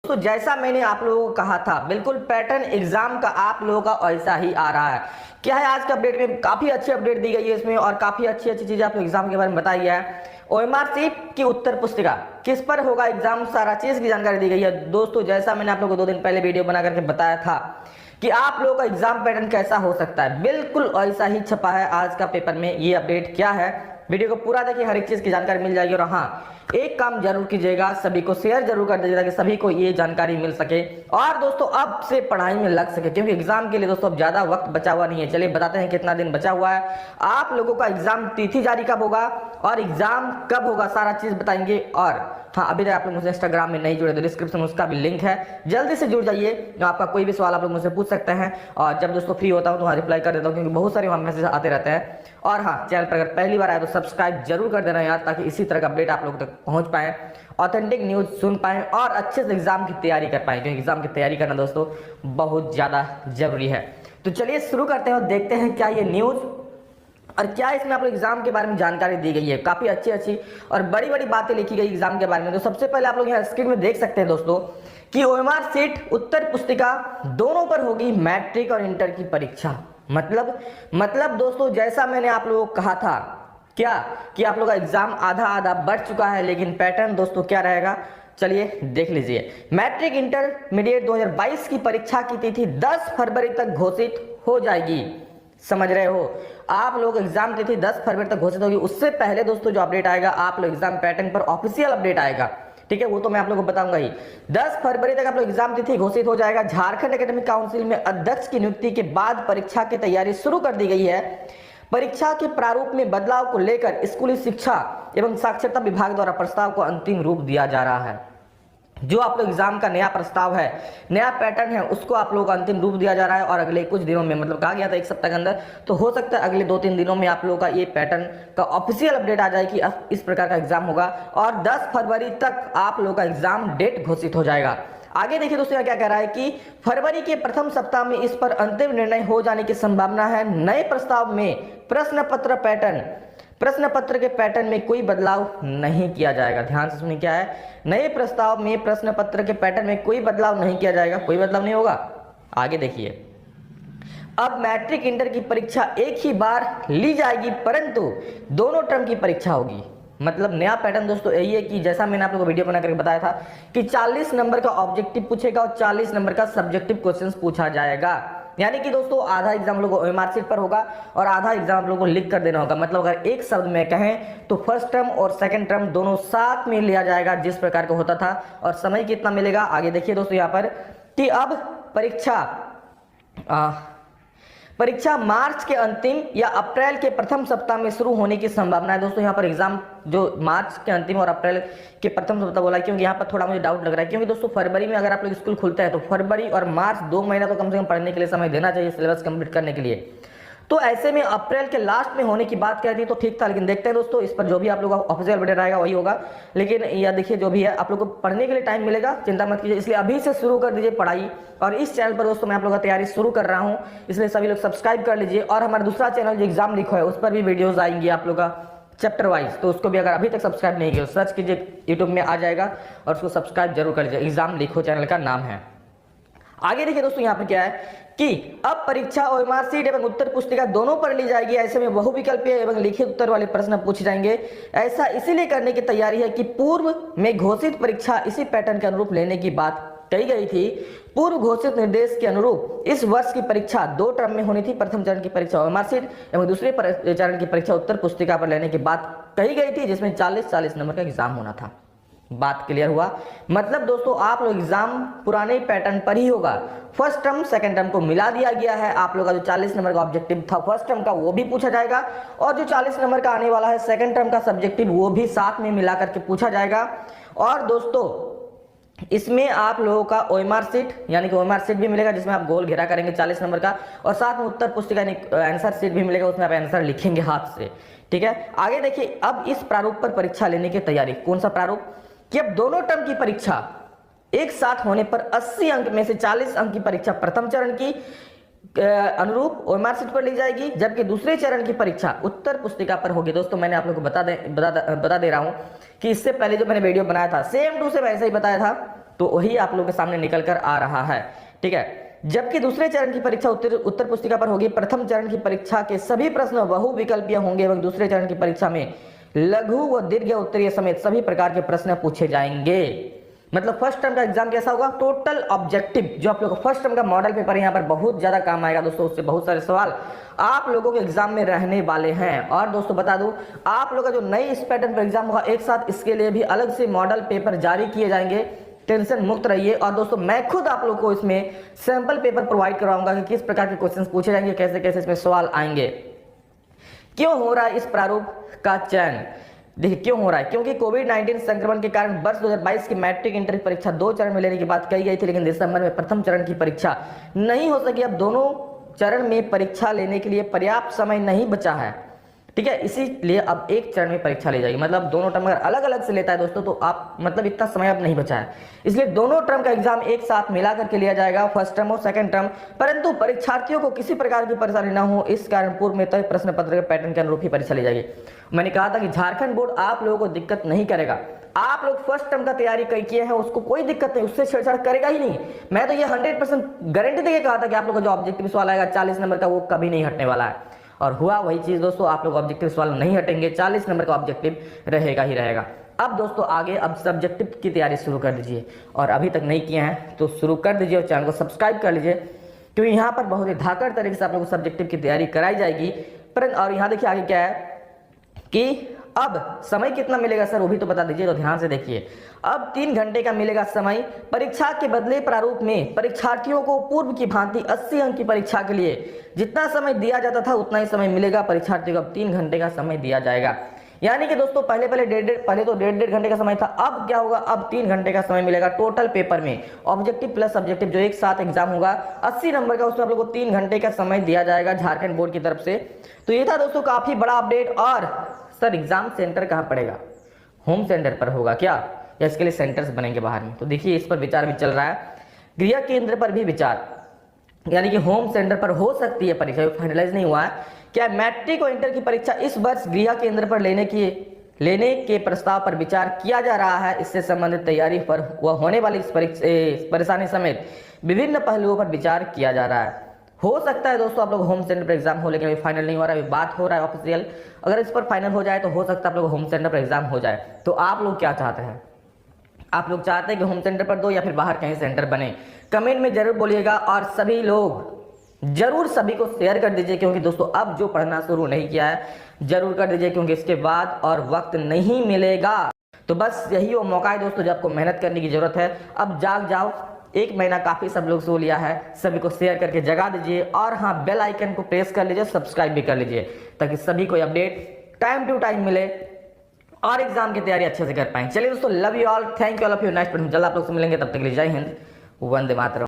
दोस्तों जैसा मैंने आप लोगों को कहा था, बिल्कुल पैटर्न एग्जाम का आप लोगों का ऐसा ही आ रहा है। क्या है आज के अपडेट में, काफी अच्छी अपडेट दी गई है इसमें और काफी अच्छी अच्छी चीजें आप एग्जाम के बारे में बताई है। ओएमआर सीट की उत्तर पुस्तिका किस पर होगा एग्जाम, सारा चीज की जानकारी दी गई है। दोस्तों जैसा मैंने आप लोगों को 2 दिन पहले वीडियो बना करके बताया था कि आप लोगों का एग्जाम पैटर्न कैसा हो सकता है, बिल्कुल ऐसा ही छपा है आज का पेपर में। ये अपडेट क्या है, वीडियो को पूरा देखिए, हर एक चीज की जानकारी मिल जाएगी। और हाँ, एक काम जरूर कीजिएगा, सभी को शेयर जरूर कर दीजिएगा ताकि सभी को ये जानकारी मिल सके और दोस्तों अब से पढ़ाई में लग सके, क्योंकि एग्जाम के लिए दोस्तों अब ज्यादा वक्त बचा हुआ नहीं है। चलिए बताते हैं कितना दिन बचा हुआ है, आप लोगों का एग्जाम तिथि जारी कब होगा और एग्जाम कब होगा, सारा चीज बताएंगे। और हाँ, अभी तक आप लोग मुझसे इंस्टाग्राम में नहीं जुड़े तो डिस्क्रिप्शन में उसका भी लिंक है, जल्दी से जुड़ जाइए। आपका कोई भी सवाल आप लोग मुझसे पूछ सकते हैं और जब दोस्तों फ्री होता हूँ तो वहाँ रिप्लाई कर देता हूँ, क्योंकि बहुत सारे वहाँ मैसेज आते रहते हैं। और हाँ, चैनल पर अगर पहली बार आए तो सब्सक्राइब जरूर कर देना यार, ताकि इसी तरह का अपडेट आप लोग तक पहुँच पाए, ऑथेंटिक न्यूज सुन पाएं और अच्छे से एग्जाम की तैयारी कर पाएं, क्योंकि एग्जाम की तैयारी करना दोस्तों बहुत ज़्यादा जरूरी है। तो चलिए शुरू करते हैं और देखते हैं क्या ये न्यूज़ और क्या इसमें आप लोग एग्जाम के बारे में जानकारी दी गई है। काफ़ी अच्छी अच्छी और बड़ी बड़ी बातें लिखी गई एग्जाम के बारे में। तो सबसे पहले आप लोग यहाँ स्क्रीन में देख सकते हैं दोस्तों कि ओएमआर सीट उत्तर पुस्तिका दोनों पर होगी मैट्रिक और इंटर की परीक्षा। मतलब दोस्तों जैसा मैंने आप लोगों को कहा था क्या कि आप लोग का एग्जाम आधा आधा बढ़ चुका है, लेकिन पैटर्न दोस्तों क्या रहेगा, चलिए देख लीजिए। मैट्रिक इंटरमीडिएट 2022 की परीक्षा की तिथि 10 फरवरी तक घोषित हो जाएगी। समझ रहे हो, आप लोग एग्जाम तिथि 10 फरवरी तक घोषित होगी। उससे पहले दोस्तों जो अपडेट आएगा, आप लोग एग्जाम पैटर्न पर ऑफिशियल अपडेट आएगा, ठीक है, वो तो मैं आप लोगों को बताऊंगा ही। 10 फरवरी तक आप लोग एग्जाम तिथि घोषित हो जाएगा। झारखंड एकेडमिक काउंसिल में अध्यक्ष की नियुक्ति के बाद परीक्षा की तैयारी शुरू कर दी गई है। परीक्षा के प्रारूप में बदलाव को लेकर स्कूली शिक्षा एवं साक्षरता विभाग द्वारा प्रस्ताव को अंतिम रूप दिया जा रहा है। जो आप लोग एग्जाम का नया प्रस्ताव है, नया पैटर्न है, उसको आप लोगों को अंतिम रूप दिया जा रहा है और अगले कुछ दिनों में, मतलब कहा गया था 1 सप्ताह के अंदर, तो हो सकता है अगले 2-3 दिनों में आप लोगों का ये पैटर्न का ऑफिशियल अपडेट आ जाए कि इस प्रकार का एग्जाम होगा और 10 फरवरी तक आप लोगों का एग्जाम डेट घोषित हो जाएगा। आगे देखिए दोस्तों यहाँ क्या कह रहा है कि फरवरी के प्रथम सप्ताह में इस पर अंतिम निर्णय हो जाने की संभावना है। नए प्रस्ताव में प्रश्न पत्र के पैटर्न में कोई बदलाव नहीं किया जाएगा। ध्यान से सुनिए, क्या है, नए प्रस्ताव में प्रश्न पत्र के पैटर्न में कोई बदलाव नहीं किया जाएगा, कोई बदलाव नहीं होगा। आगे देखिए, अब मैट्रिक इंटर की परीक्षा एक ही बार ली जाएगी, परंतु दोनों टर्म की परीक्षा होगी। मतलब नया पैटर्न दोस्तों यही है कि जैसा मैंने आप लोगों को वीडियो बना करके बताया था कि 40 नंबर का ऑब्जेक्टिव पूछेगा और 40 नंबर का सब्जेक्टिव क्वेश्चंस पूछा जाएगा। यानी कि दोस्तों आधा एग्जाम लोगों को ओएमआर सीट पर होगा और आधा एग्जाम आप लोगों को लिख कर देना होगा। मतलब अगर एक शब्द में कहें तो फर्स्ट टर्म और सेकंड टर्म दोनों साथ में लिया जाएगा, जिस प्रकार का होता था। और समय कितना मिलेगा, आगे देखिए दोस्तों यहाँ पर कि अब परीक्षा मार्च के अंतिम या अप्रैल के प्रथम सप्ताह में शुरू होने की संभावना है। दोस्तों यहाँ पर एग्जाम जो मार्च के अंतिम और अप्रैल के प्रथम सप्ताह बोला है, क्योंकि यहाँ पर थोड़ा मुझे डाउट लग रहा है, क्योंकि दोस्तों फरवरी में अगर आप लोग स्कूल खुलता है तो फरवरी और मार्च 2 महीना तो कम से कम पढ़ने के लिए समय देना चाहिए, सिलेबस कंप्लीट करने के लिए। तो ऐसे में अप्रैल के लास्ट में होने की बात कहती तो ठीक था, लेकिन देखते हैं दोस्तों इस पर जो भी आप लोगों का ऑफिशियल अपडेट आएगा वही होगा। लेकिन यह देखिए जो भी है आप लोग को पढ़ने के लिए टाइम मिलेगा, चिंता मत कीजिए, इसलिए अभी से शुरू कर दीजिए पढ़ाई। और इस चैनल पर दोस्तों मैं आप लोगों का तैयारी शुरू कर रहा हूँ, इसलिए सभी लोग सब्सक्राइब कर लीजिए। और हमारा दूसरा चैनल जो एग्जाम लिखो है उस पर भी वीडियोज आएंगी आप लोग का चैप्टर वाइज, तो उसको भी अगर अभी तक सब्सक्राइब नहीं किया सर्च कीजिए, यूट्यूब में आ जाएगा और उसको सब्सक्राइब जरूर कर लीजिए। एग्जाम लिखो चैनल का नाम है। आगे देखिए दोस्तों यहाँ पे क्या है कि अब परीक्षा ओएमआर सीट एवं उत्तर पुस्तिका दोनों पर ली जाएगी। ऐसे में बहुविकल्पीय एवं लिखित उत्तर वाले प्रश्न पूछे जाएंगे। ऐसा इसीलिए करने की तैयारी है कि पूर्व में घोषित परीक्षा इसी पैटर्न के अनुरूप लेने की बात कही गई थी। पूर्व घोषित निर्देश के अनुरूप इस वर्ष की परीक्षा 2 टर्म में होनी थी। प्रथम चरण की परीक्षा ओएमआर सीट एवं दूसरे चरण की परीक्षा उत्तर पुस्तिका पर लेने की बात कही गई थी, जिसमें 40-40 नंबर का एग्जाम होना था। बात क्लियर हुआ। मतलब दोस्तों आप लोग एग्जाम पुराने पैटर्न पर ही होगा। फर्स्ट टर्म सेकंड टर्म को मिला दिया गया है। आप लोग का जो 40 नंबर का ऑब्जेक्टिव था फर्स्ट टर्म का वो भी पूछा जाएगा और जो 40 नंबर का आने वाला है सेकंड टर्म का सब्जेक्टिव वो भी साथ में मिला करके पूछा जाएगा। और दोस्तों इसमें आप लोगों का ओएमआर सीट यानी कि ओएमआर सीट भी मिलेगा, जिसमें आप गोल घेरा करेंगे 40 नंबर का, और साथ में उत्तर पुस्तिका आंसर सीट भी मिलेगा, उसमें आप आंसर लिखेंगे हाथ से, ठीक है। आगे देखिए, अब इस प्रारूप पर परीक्षा लेने की तैयारी। कौन सा प्रारूप कि अब दोनों टर्म की परीक्षा एक साथ होने पर 80 अंक में से 40 अंक की परीक्षा प्रथम चरण की अनुरूप ओएमआर सीट पर ली जाएगी, जबकि दूसरे चरण की परीक्षा उत्तर पुस्तिका पर होगी। दोस्तों मैंने आप लोगों को बता दे रहा हूं कि इससे पहले जो मैंने वीडियो बनाया था सेम टू सेम ऐसा ही बताया था तो वही आप लोगों के सामने निकल कर आ रहा है। ठीक है, जबकि दूसरे चरण की परीक्षा उत्तर पुस्तिका पर होगी। प्रथम चरण की परीक्षा के सभी प्रश्न बहुविकल्पीय होंगे एवं दूसरे चरण की परीक्षा में लघु व दीर्घ उत्तरीय समेत सभी प्रकार के प्रश्न पूछे जाएंगे। मतलब फर्स्ट टर्म का एग्जाम कैसा होगा, टोटल ऑब्जेक्टिव, जो आप लोगों को फर्स्ट टर्म का मॉडल पेपर यहाँ पर बहुत ज्यादा काम आएगा दोस्तों। उससे बहुत सारे सवाल आप लोगों के एग्जाम में रहने वाले हैं। और दोस्तों बता दूं, आप लोगों का जो नई इस पैटर्न पर एग्जाम होगा एक साथ, इसके लिए भी अलग से मॉडल पेपर जारी किए जाएंगे। टेंशन मुक्त रहिए। और दोस्तों मैं खुद आप लोगों को इसमें सैंपल पेपर प्रोवाइड करवाऊंगा कि किस प्रकार के क्वेश्चंस पूछे जाएंगे, कैसे कैसे इसमें सवाल आएंगे। क्यों हो रहा है इस प्रारूप का चयन? देखिए क्यों हो रहा है, क्योंकि कोविड-19 संक्रमण के कारण वर्ष 2022 की मैट्रिक इंटर की परीक्षा 2 चरण में लेने की बात कही गई थी, लेकिन दिसंबर में प्रथम चरण की परीक्षा नहीं हो सकी। अब दोनों चरण में परीक्षा लेने के लिए पर्याप्त समय नहीं बचा है। ठीक है, इसीलिए अब एक चरण में परीक्षा ली जाएगी। मतलब दोनों टर्म अगर अलग अलग से लेता है दोस्तों तो आप मतलब इतना समय अब नहीं बचा है, इसलिए दोनों टर्म का एग्जाम एक साथ मिला करके लिया जाएगा, फर्स्ट टर्म और सेकंड टर्म। परंतु परीक्षार्थियों को किसी प्रकार की परेशानी ना हो, इस कारण पूर्व में तय प्रश्न पत्र के पैटर्न के अनुरूप ही परीक्षा ली जाएगी। मैंने कहा था कि झारखंड बोर्ड आप लोगों को दिक्कत नहीं करेगा। आप लोग फर्स्ट टर्म का तैयारी किए हैं, उसको कोई दिक्कत नहीं, उससे छेड़छाड़ करेगा ही नहीं। मैं तो ये 100% गारंटी देके कहा था कि आप लोगों का जो ऑब्जेक्टिव सवाल आएगा 40 नंबर का, वो कभी नहीं हटने वाला है। और हुआ वही चीज दोस्तों, आप लोग ऑब्जेक्टिव सवाल नहीं हटेंगे, 40 नंबर का ऑब्जेक्टिव रहेगा ही रहेगा। अब दोस्तों आगे अब सब्जेक्टिव की तैयारी शुरू कर दीजिए, और अभी तक नहीं किए हैं तो शुरू कर दीजिए और चैनल को सब्सक्राइब कर लीजिए, क्योंकि यहाँ पर बहुत ही धाकड़ तरीके से आप लोगों को सब्जेक्टिव की तैयारी कराई जाएगी। और यहाँ देखिए आगे क्या है कि अब समय कितना मिलेगा सर, वो भी तो बता दीजिए। तो ध्यान से देखिए, अब 3 घंटे का मिलेगा समय। परीक्षा के बदले प्रारूप में परीक्षार्थियों को पूर्व की भांति 80 अंक की परीक्षा के लिए जितना समय दिया जाता था उतना ही समय मिलेगा। परीक्षार्थियों को अब 3 घंटे का समय दिया जाएगा। यानी कि दोस्तों पहले तो डेढ़ घंटे का समय था, अब क्या होगा, अब 3 घंटे का समय मिलेगा टोटल पेपर में। ऑब्जेक्टिव प्लस सब्जेक्टिव जो एक साथ एग्जाम होगा 80 नंबर का, उसमें आप लोगों को 3 घंटे का समय दिया जाएगा झारखंड बोर्ड की तरफ से। तो ये था दोस्तों काफी बड़ा अपडेट। और सर एग्जाम सेंटर कहाँ पड़ेगा, होम सेंटर पर होगा क्या, या इसके लिए सेंटर्स बनेंगे बाहर में? तो देखिए इस पर विचार भी चल रहा है, गृह केंद्र पर भी विचार, यानी कि होम सेंटर पर हो सकती है परीक्षा, फाइनलाइज नहीं हुआ है। क्या मैट्रिक और इंटर की परीक्षा इस वर्ष गृह केंद्र पर लेने के प्रस्ताव पर विचार किया जा रहा है। इससे संबंधित तैयारी पर व होने वाली परेशानी समेत विभिन्न पहलुओं पर विचार किया जा रहा है। हो सकता है दोस्तों आप लोग होम सेंटर पर एग्जाम हो, लेकिन अभी फाइनल नहीं हो रहा है, अभी बात हो रहा है ऑफिशियल। अगर इस पर फाइनल हो जाए तो हो सकता है आप लोग होम सेंटर पर एग्जाम हो जाए। तो आप लोग क्या चाहते हैं, आप लोग चाहते हैं कि होम सेंटर पर दो या फिर बाहर कहीं सेंटर बने? कमेंट में जरूर बोलिएगा, और सभी लोग जरूर सभी को शेयर कर दीजिए, क्योंकि दोस्तों अब जो पढ़ना शुरू नहीं किया है जरूर कर दीजिए, क्योंकि इसके बाद और वक्त नहीं मिलेगा। तो बस यही वो मौका है दोस्तों, जब आपको मेहनत करने की जरूरत है। अब जाग जाओ, 1 महीना काफी सब लोग सो लिया है, सभी को शेयर करके जगा दीजिए। और हाँ, बेल आइकन को प्रेस कर लीजिए, सब्सक्राइब भी कर लीजिए, ताकि सभी को अपडेट टाइम टू टाइम मिले और एग्जाम की तैयारी अच्छे से कर पाएं। चलिए दोस्तों, love you all, thank you all of you, next जल्द आप लोग से मिलेंगे, तब तक के लिए जय हिंद, वंदे मातरम।